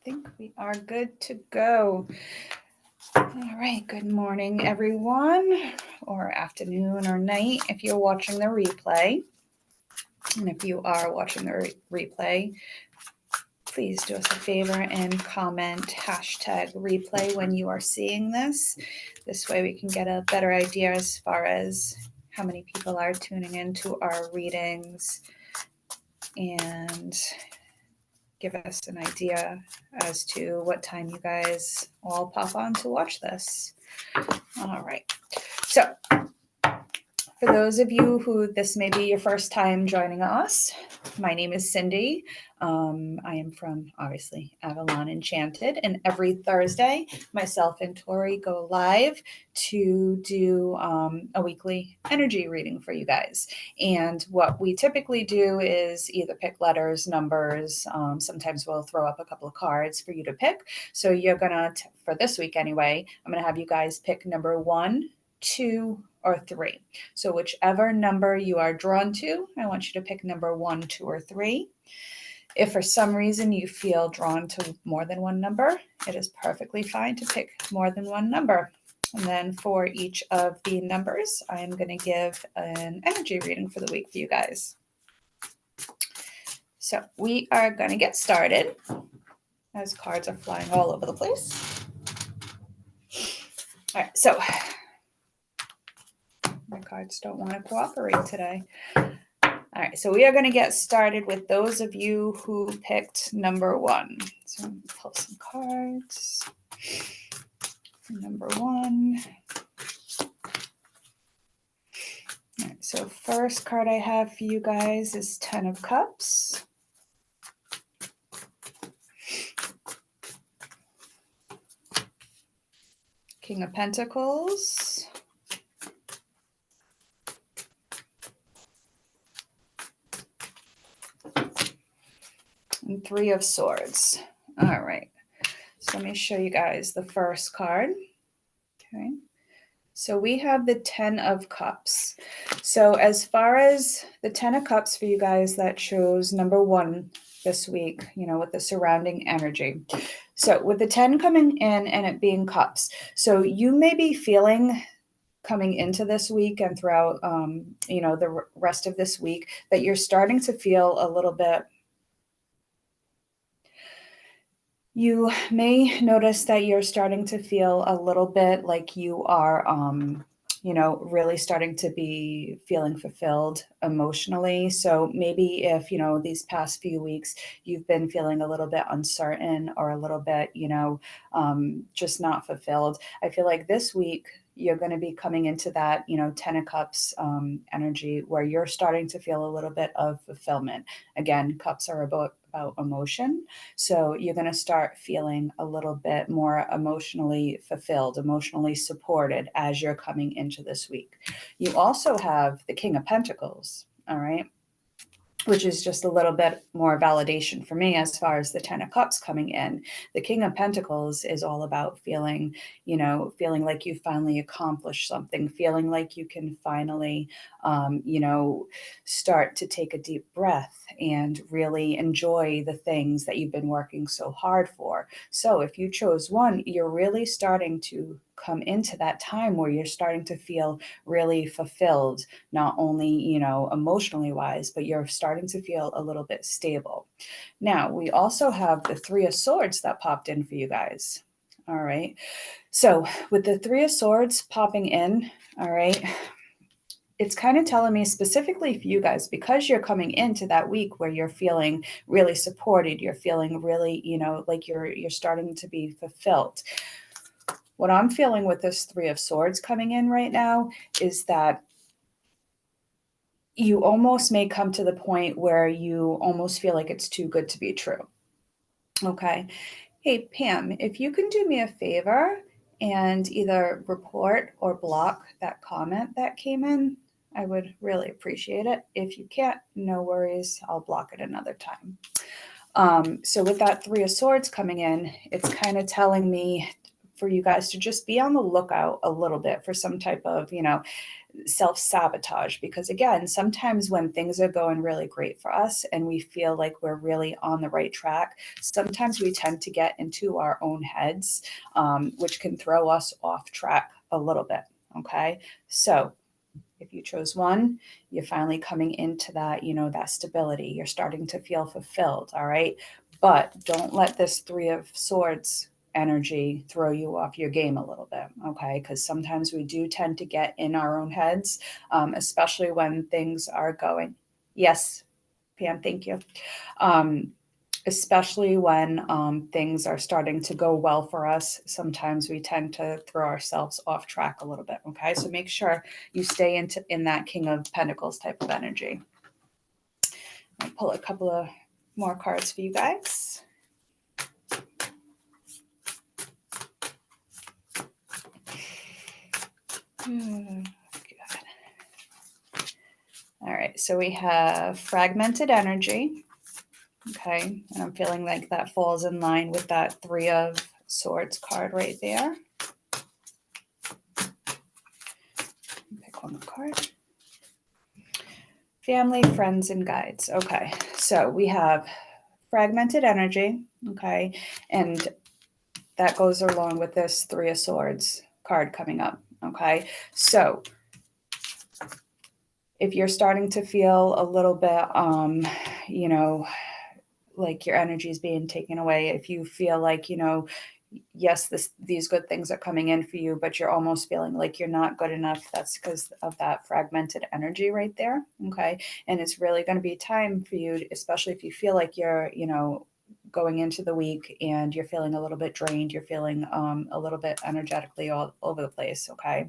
think we are good to go. All right, good morning, everyone, or afternoon or night if you're watching the replay. And if you are watching the replay, please do us a favor and comment #replay when you are seeing this. This way we can get a better idea as far as how many people are tuning into our readings and give us an idea as to what time you guys all pop on to watch this. All right. So for those of you who this may be your first time joining us, my name is Cindy. I am from, obviously, Avalon Enchanted, and every Thursday, myself and Tori go live to do a weekly energy reading for you guys. And what we typically do is either pick letters, numbers, sometimes we'll throw up a couple of cards for you to pick. So you're gonna, for this week anyway, I'm gonna have you guys pick number 1, 2, or 3. So whichever number you are drawn to, I want you to pick number 1, 2, or 3. If for some reason you feel drawn to more than one number, it is perfectly fine to pick more than one number. And then for each of the numbers, I am going to give an energy reading for the week for you guys. So we are going to get started as cards are flying all over the place. All right, so my cards don't want to cooperate today. All right, so we are going to get started with those of you who picked number 1. So I'm going to pull some cards for number 1. All right, so first card I have for you guys is 10 of Cups. King of Pentacles. And 3 of Swords. All right. So let me show you guys the first card. Okay. So we have the 10 of Cups. So as far as the 10 of Cups for you guys, that shows number 1 this week, with the surrounding energy. So with the 10 coming in and it being Cups, so you may be feeling coming into this week and throughout, the rest of this week that you're starting to feel a little bit. You may notice that you're starting to feel a little bit like you are, really starting to be feeling fulfilled emotionally. So maybe if, these past few weeks, you've been feeling a little bit uncertain or a little bit, just not fulfilled. I feel like this week, you're going to be coming into that, 10 of Cups energy where you're starting to feel a little bit of fulfillment. Again, cups are about emotion. So you're going to start feeling a little bit more emotionally fulfilled, emotionally supported as you're coming into this week. You also have the King of Pentacles, all right, which is just a little bit more validation for me as far as the 10 of Cups coming in. The King of Pentacles is all about feeling like you finally accomplished something, feeling like you can finally, start to take a deep breath and really enjoy the things that you've been working so hard for. So if you chose 1, you're really starting to come into that time where you're starting to feel really fulfilled, not only, emotionally wise, but you're starting to feel a little bit stable. Now, we also have the 3 of Swords that popped in for you guys. All right. So with the 3 of Swords popping in, all right, it's kind of telling me specifically for you guys, because you're coming into that week where you're feeling really supported, you're feeling really, like you're starting to be fulfilled. What I'm feeling with this 3 of Swords coming in right now is that you almost may come to the point where you almost feel like it's too good to be true. Okay. Hey, Pam, if you can do me a favor and either report or block that comment that came in, I would really appreciate it. If you can't, no worries. I'll block it another time. So with that 3 of Swords coming in, it's kind of telling me for you guys to just be on the lookout a little bit for some type of, self-sabotage, because again, sometimes when things are going really great for us and we feel like we're really on the right track, sometimes we tend to get into our own heads, which can throw us off track a little bit. Okay, so if you chose one, you're finally coming into that, that stability. You're starting to feel fulfilled. All right, but don't let this Three of Swords energy throw you off your game a little bit. Okay, because sometimes we do tend to get in our own heads, especially when things are going. Yes, Pam, thank you. um, Especially when things are starting to go well for us, sometimes we tend to throw ourselves off track a little bit. Okay, so make sure you stay in that King of Pentacles type of energy. I'll pull a couple of more cards for you guys. Good. All right, so we have fragmented energy. Okay, and I'm feeling like that falls in line with that Three of Swords card right there. Pick one more card. Family, friends, and guides. Okay, so we have fragmented energy. Okay, and that goes along with this Three of Swords card coming up. Okay, so if you're starting to feel a little bit, you know, like your energy is being taken away, if you feel like, yes, these good things are coming in for you, but you're almost feeling like you're not good enough, that's because of that fragmented energy right there. Okay, and it's really going to be time for you, especially if you feel like you're, going into the week and you're feeling a little bit drained, you're feeling a little bit energetically all over the place. Okay,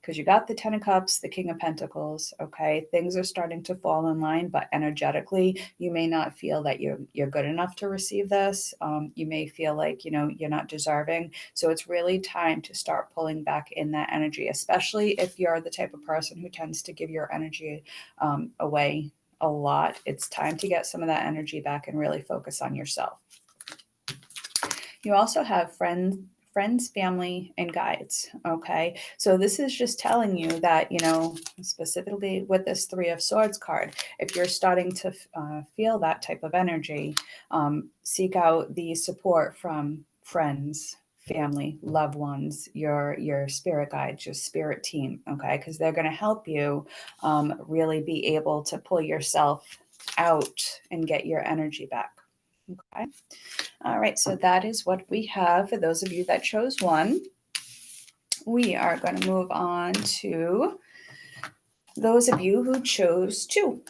because you got the Ten of Cups, the King of Pentacles. Okay, things are starting to fall in line, but energetically, you may not feel that you're good enough to receive this. You may feel like you're not deserving. So it's really time to start pulling back in that energy, especially if you're the type of person who tends to give your energy away a lot. It's time to get some of that energy back and really focus on yourself. You also have friends, family, and guides. Okay, so this is just telling you that, specifically with this Three of Swords card, if you're starting to feel that type of energy, seek out the support from friends, family, loved ones, your spirit guides, your spirit team. Okay, because they're going to help you really be able to pull yourself out and get your energy back. Okay. All right, so that is what we have for those of you that chose one. We are going to move on to those of you who chose two.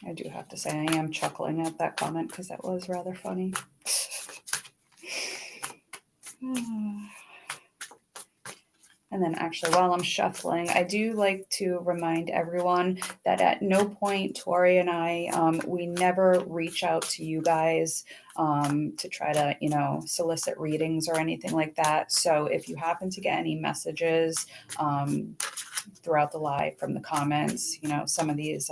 I do have to say I am chuckling at that comment because that was rather funny. And then actually, while I'm shuffling, I do like to remind everyone that at no point, Tori and I, we never reach out to you guys to try to, solicit readings or anything like that. So if you happen to get any messages throughout the live from the comments, some of these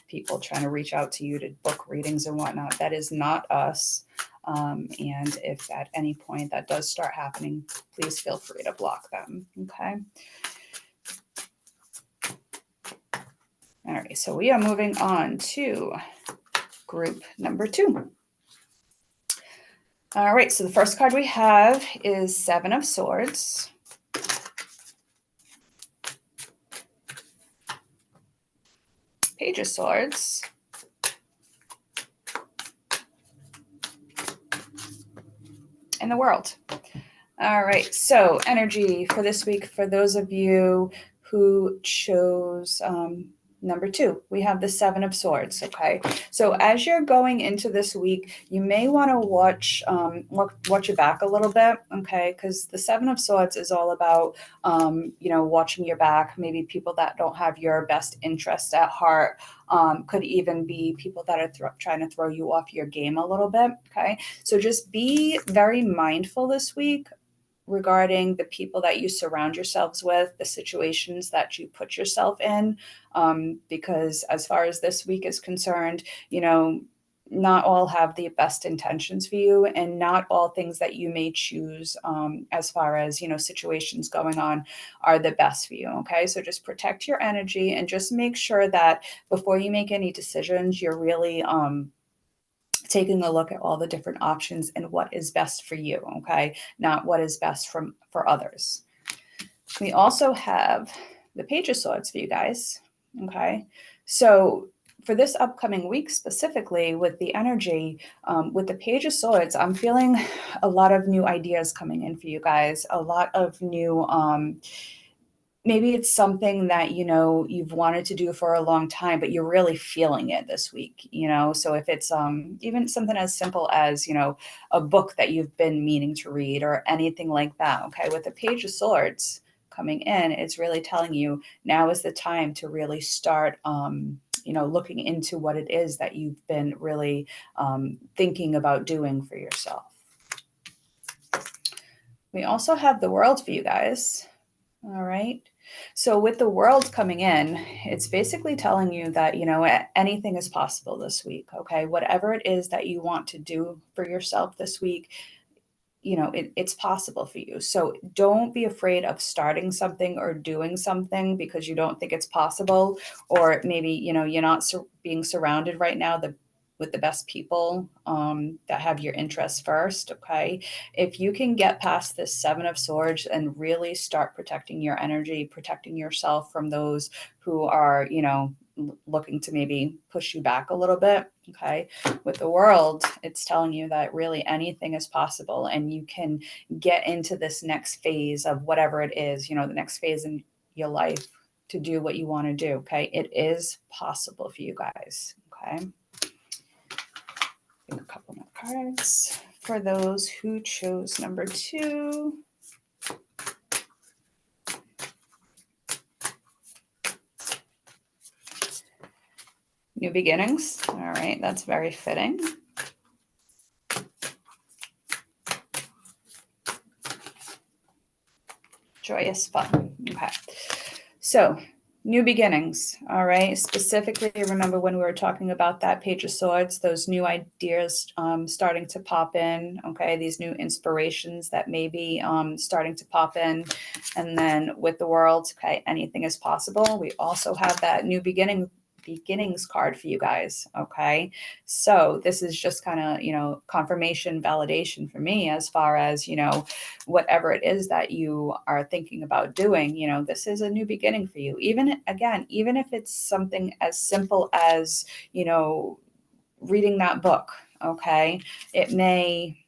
people trying to reach out to you to book readings and whatnot, that is not us. And if at any point that does start happening, please feel free to block them. Okay. All right. So we are moving on to group number 2. All right. So the first card we have is Seven of Swords. Page of Swords. And the World. All right, so energy for this week for those of you who chose number 2. We have the Seven of Swords. Okay, so as you're going into this week, you may want to watch your back a little bit. Okay, because the Seven of Swords is all about watching your back. Maybe people that don't have your best interest at heart. Could even be people that are trying to throw you off your game a little bit. Okay, so just be very mindful this week regarding the people that you surround yourselves with, the situations that you put yourself in, because as far as this week is concerned, not all have the best intentions for you, and not all things that you may choose as far as, situations going on are the best for you. Okay. So just protect your energy and just make sure that before you make any decisions, you're really taking a look at all the different options and what is best for you. Okay. Not what is best for others. We also have the Page of Swords for you guys. Okay. So for this upcoming week specifically with the energy, with the Page of Swords, I'm feeling a lot of new ideas coming in for you guys, a lot of new, maybe it's something that, you've wanted to do for a long time, but you're really feeling it this week, So if it's even something as simple as, a book that you've been meaning to read or anything like that, okay? With the Page of Swords coming in, it's really telling you now is the time to really start looking into what it is that you've been really thinking about doing for yourself. We also have the World for you guys. All right. So with the World coming in, it's basically telling you that, anything is possible this week. Okay. Whatever it is that you want to do for yourself this week, it's possible for you. So don't be afraid of starting something or doing something because you don't think it's possible, or maybe, you're not being surrounded right now with the best people that have your interests first. Okay. If you can get past this Seven of Swords and really start protecting your energy, protecting yourself from those who are, looking to maybe push you back a little bit. Okay. With the World, it's telling you that really anything is possible and you can get into this next phase of whatever it is, the next phase in your life to do what you want to do. Okay. It is possible for you guys. Okay. A couple more cards for those who chose number 2. New beginnings. All right, that's very fitting. Joyous fun. Okay. So, new beginnings. All right. Specifically, remember when we were talking about that Page of Swords, those new ideas starting to pop in. Okay. These new inspirations that may be starting to pop in. And then with the World, okay, anything is possible. We also have that new beginnings card for you guys. Okay. So this is just kind of, confirmation, validation for me as far as, whatever it is that you are thinking about doing, this is a new beginning for you. Even if it's something as simple as, reading that book. Okay. It may,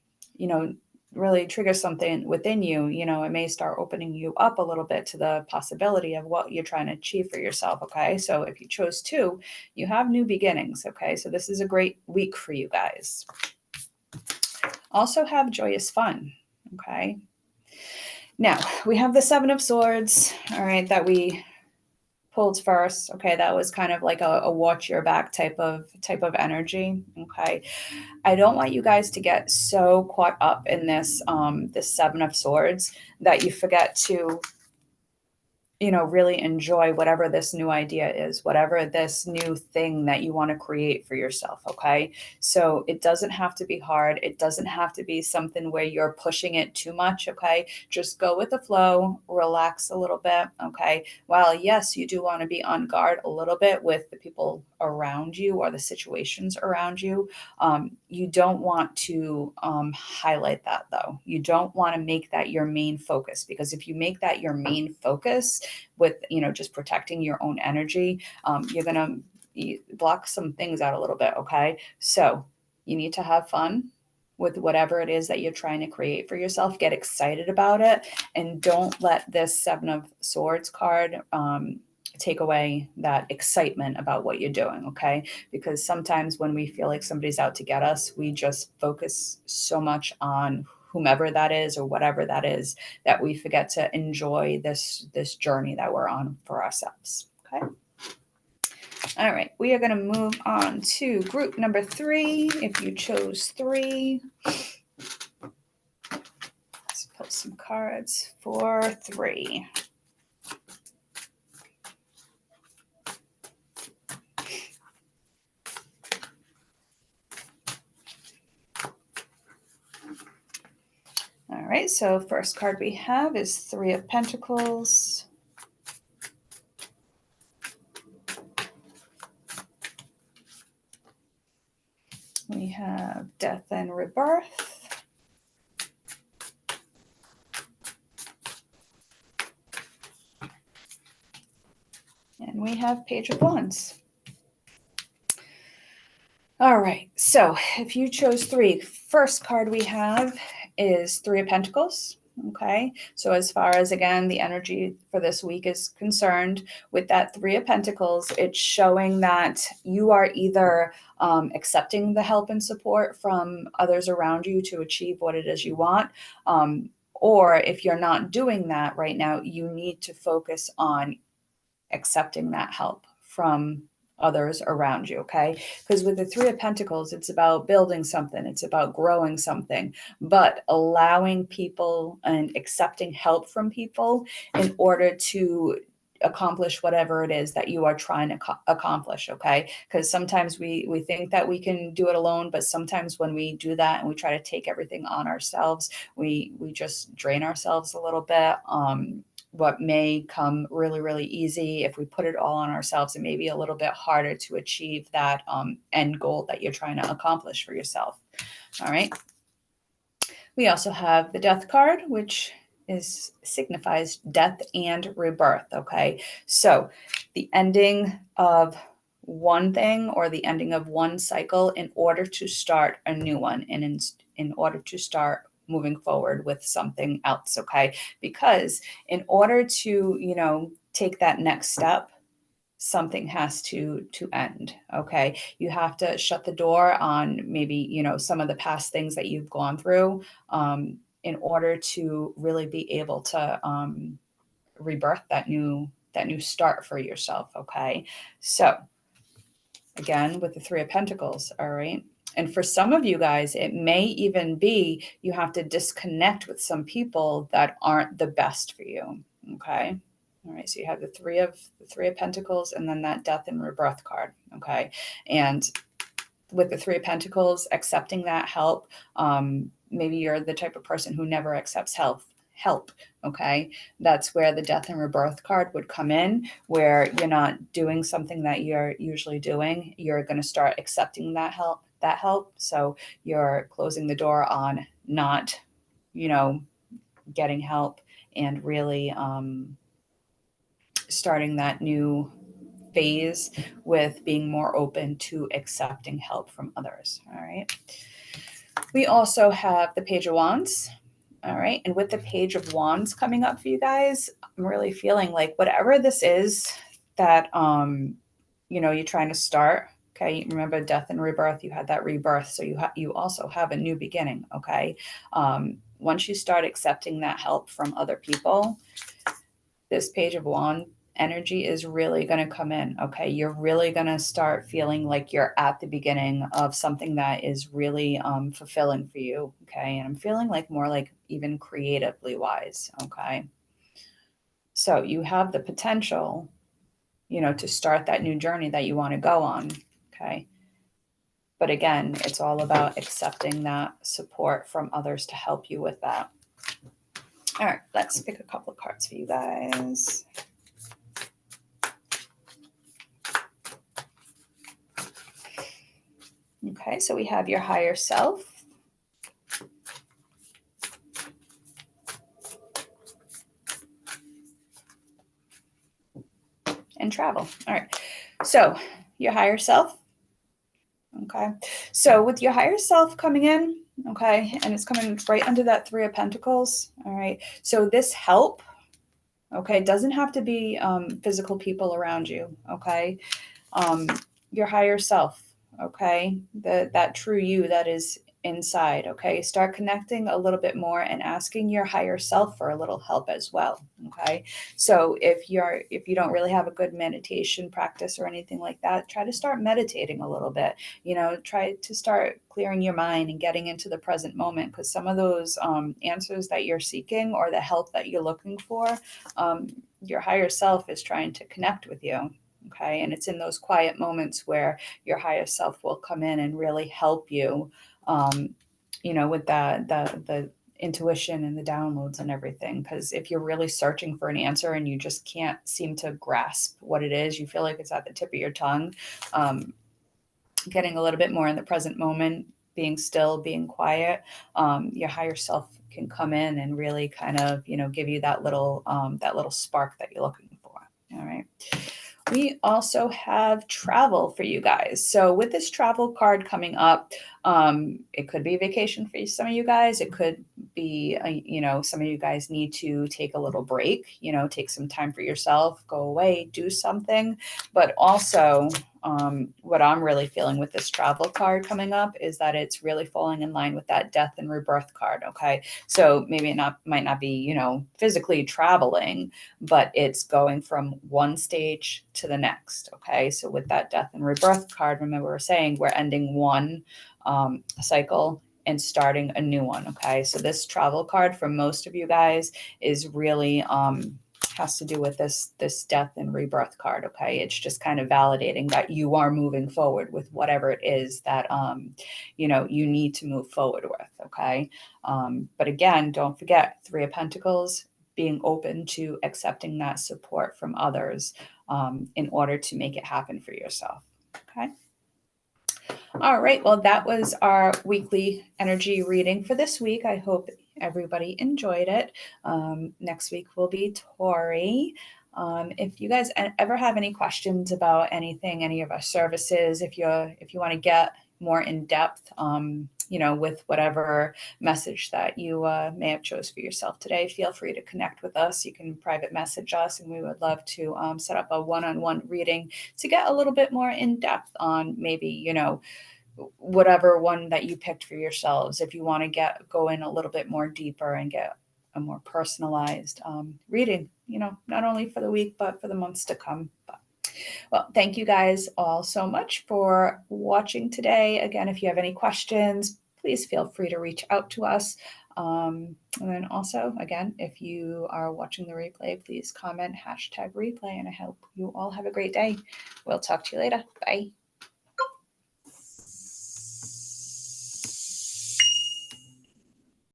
really trigger something within you, it may start opening you up a little bit to the possibility of what you're trying to achieve for yourself. Okay. So if you chose 2, you have new beginnings. Okay. So this is a great week for you guys. Also have joyous fun. Okay. Now we have the 7 of Swords. All right. That we pulled first. Okay. That was kind of like a watch your back type of energy. Okay. I don't want you guys to get so caught up in this 7 of Swords that you forget to, really enjoy whatever this new idea is, whatever this new thing that you want to create for yourself. Okay. So it doesn't have to be hard. It doesn't have to be something where you're pushing it too much. Okay. Just go with the flow, relax a little bit. Okay. While yes, you do want to be on guard a little bit with the people around you or the situations around you. You don't want to highlight that though. You don't want to make that your main focus, because if you make that your main focus with, just protecting your own energy, you're going to block some things out a little bit. Okay. So you need to have fun with whatever it is that you're trying to create for yourself. Get excited about it and don't let this 7 of Swords card take away that excitement about what you're doing. Okay. Because sometimes when we feel like somebody's out to get us, we just focus so much on whomever that is or whatever that is, that we forget to enjoy this journey that we're on for ourselves. Okay. All right, we are going to move on to group number 3. If you chose 3, let's pull some cards for 3. right, so first card we have is Three of Pentacles. We have Death and Rebirth. And we have Page of Wands. All right, so if you chose three, first card we have is Three of Pentacles. Okay, so as far as, again, the energy for this week is concerned, with that Three of Pentacles, it's showing that you are either accepting the help and support from others around you to achieve what it is you want, or if you're not doing that right now, you need to focus on accepting that help from others around you, okay? Because with the Three of Pentacles, it's about building something, it's about growing something, but allowing people and accepting help from people in order to accomplish whatever it is that you are trying to accomplish, okay? Because sometimes we think that we can do it alone, but sometimes when we do that and we try to take everything on ourselves, we just drain ourselves a little bit. What may come really, really easy, if we put it all on ourselves, it may be a little bit harder to achieve that end goal that you're trying to accomplish for yourself. All right. We also have the Death card, which signifies death and rebirth. Okay. So the ending of one thing or the ending of one cycle in order to start a new one, and in order to start moving forward with something else. Okay. Because in order to, take that next step, something has to end. Okay. You have to shut the door on maybe, some of the past things that you've gone through, in order to really be able to rebirth that new start for yourself. Okay. So again, with the Three of Pentacles, all right. And for some of you guys, it may even be you have to disconnect with some people that aren't the best for you. Okay. All right. So you have the Three of Pentacles and then that Death and Rebirth card. Okay. And with the Three of Pentacles, accepting that help, maybe you're the type of person who never accepts help. Okay. That's where the Death and Rebirth card would come in, where you're not doing something that you're usually doing. You're going to start accepting that help. So you're closing the door on not, getting help, and really starting that new phase with being more open to accepting help from others. All right. We also have the Page of Wands. All right. And with the Page of Wands coming up for you guys, I'm really feeling like whatever this is that, you're trying to start. Okay. Remember death and rebirth, you had that rebirth. So you also have a new beginning. Okay. Once you start accepting that help from other people, this Page of Wands energy is really going to come in. Okay. You're really going to start feeling like you're at the beginning of something that is really fulfilling for you. Okay. And I'm feeling like more like even creatively wise. Okay. So you have the potential, to start that new journey that you want to go on. Okay. But again, it's all about accepting that support from others to help you with that. All right. Let's pick a couple of cards for you guys. Okay, so we have your higher self. And travel. All right, so your higher self. Okay, so with your higher self coming in, okay, and it's coming right under that Three of Pentacles. All right, so this help, okay, doesn't have to be physical people around you. Okay, your higher self. Okay, that true you that is inside. Okay, start connecting a little bit more and asking your higher self for a little help as well. Okay, so if you don't really have a good meditation practice or anything like that, try to start meditating a little bit. Try to start clearing your mind and getting into the present moment, because some of those answers that you're seeking or the help that you're looking for, your higher self is trying to connect with you. Okay, and it's in those quiet moments where your higher self will come in and really help you, with the intuition and the downloads and everything. Because if you're really searching for an answer and you just can't seem to grasp what it is, you feel like it's at the tip of your tongue, getting a little bit more in the present moment, being still, being quiet, your higher self can come in and really kind of, give you that little spark that you're looking for. All right. We also have travel for you guys. So with this travel card coming up, it could be vacation for some of you guys. It could be, some of you guys need to take a little break, take some time for yourself, go away, do something. But also, what I'm really feeling with this travel card coming up is that it's really falling in line with that death and rebirth card. Okay. So maybe it might not be, physically traveling, but it's going from one stage to the next. Okay. So with that death and rebirth card, remember we're saying we're ending one cycle and starting a new one. Okay. So this travel card for most of you guys is really, has to do with this death and rebirth card. Okay. It's just kind of validating that you are moving forward with whatever it is that, you need to move forward with. Okay. But again, don't forget 3 of Pentacles, being open to accepting that support from others in order to make it happen for yourself. Okay. All right. Well, that was our weekly energy reading for this week. I hope everybody enjoyed it. Next week will be Tori. If you guys ever have any questions about anything, any of our services, if you want to get more in depth, with whatever message that you may have chose for yourself today, feel free to connect with us. You can private message us, and we would love to set up a one-on-one reading to get a little bit more in depth on maybe, whatever one that you picked for yourselves. If you want to go in a little bit more deeper and get a more personalized reading, not only for the week, but for the months to come. Well, thank you guys all so much for watching today. Again, if you have any questions, please feel free to reach out to us. And then also, again, if you are watching the replay, please comment #replay. And I hope you all have a great day. We'll talk to you later. Bye.